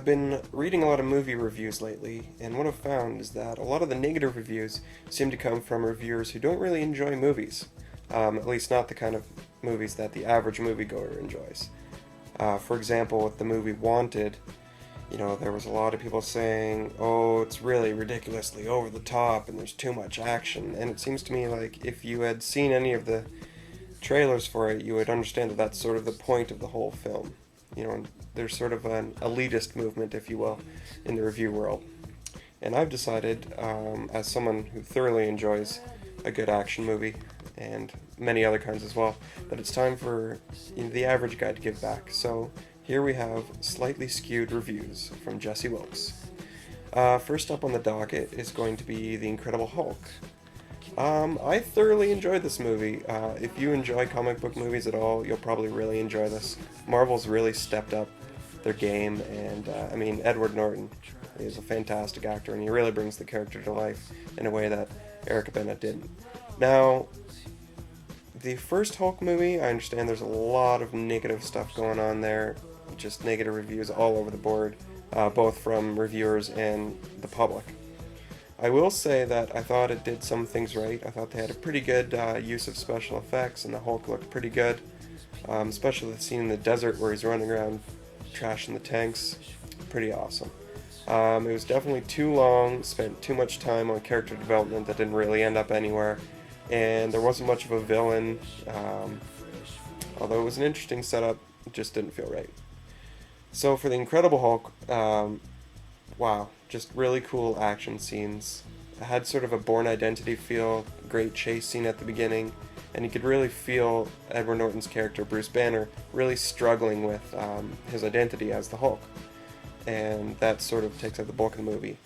I've been reading a lot of movie reviews lately, and what I've found is that a lot of the negative reviews seem to come from reviewers who don't really enjoy movies. At least not the kind of movies that the average moviegoer enjoys. For example, with the movie Wanted, there was a lot of people saying, oh, it's really ridiculously over the top and there's too much action. And it seems to me like if you had seen any of the trailers for it, you would understand that that's sort of the point of the whole film. There's sort of an elitist movement, if you will, in the review world. And I've decided, as someone who thoroughly enjoys a good action movie, and many other kinds as well, that it's time for the average guy to give back. So here we have Slightly Skewed reviews from Jesse Wilkes. First up on the docket is going to be The Incredible Hulk. I thoroughly enjoyed this movie. If you enjoy comic book movies at all, you'll probably really enjoy this. Marvel's really stepped up their game, and Edward Norton is a fantastic actor, and he really brings the character to life in a way that Eric Bana didn't. Now, the first Hulk movie, I understand there's a lot of negative stuff going on there, just negative reviews all over the board, both from reviewers and the public. I will say that I thought it did some things right. I thought they had a pretty good use of special effects, and the Hulk looked pretty good, especially the scene in the desert where he's running around trashing the tanks. Pretty awesome. It was definitely too long, spent too much time on character development that didn't really end up anywhere, and there wasn't much of a villain. Although it was an interesting setup, it just didn't feel right. So for the Incredible Hulk, wow, just really cool action scenes. It had sort of a Bourne Identity feel, great chase scene at the beginning, and you could really feel Edward Norton's character, Bruce Banner, really struggling with his identity as the Hulk. And that sort of takes up the bulk of the movie.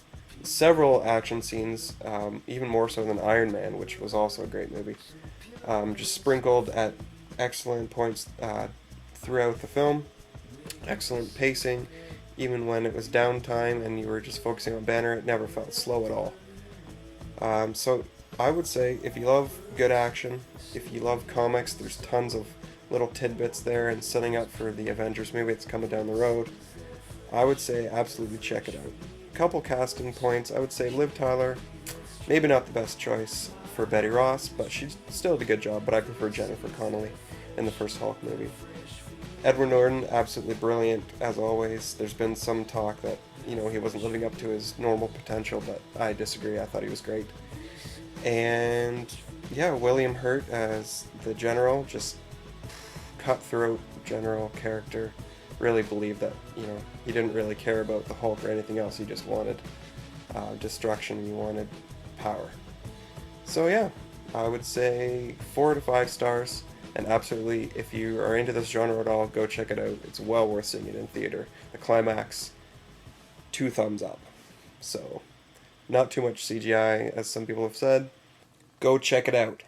Several action scenes, even more so than Iron Man, which was also a great movie, just sprinkled at excellent points throughout the film. Excellent pacing. Even when it was downtime and you were just focusing on Banner, it never felt slow at all. So I would say if you love good action, if you love comics, there's tons of little tidbits there and setting up for the Avengers movie that's coming down the road. I would say absolutely check it out. Couple casting points, I would say Liv Tyler, maybe not the best choice for Betty Ross, but she still did a good job, but I prefer Jennifer Connelly in the first Hulk movie. Edward Norton, absolutely brilliant, as always. There's been some talk that, he wasn't living up to his normal potential, but I disagree. I thought he was great. And, yeah, William Hurt as the general, just cutthroat general character. Really believed that, he didn't really care about the Hulk or anything else. He just wanted destruction. He wanted power. So, yeah, I would say 4 to 5 stars. And absolutely, if you are into this genre at all, go check it out. It's well worth seeing it in theater. The climax, 2 thumbs up. So, not too much CGI, as some people have said. Go check it out.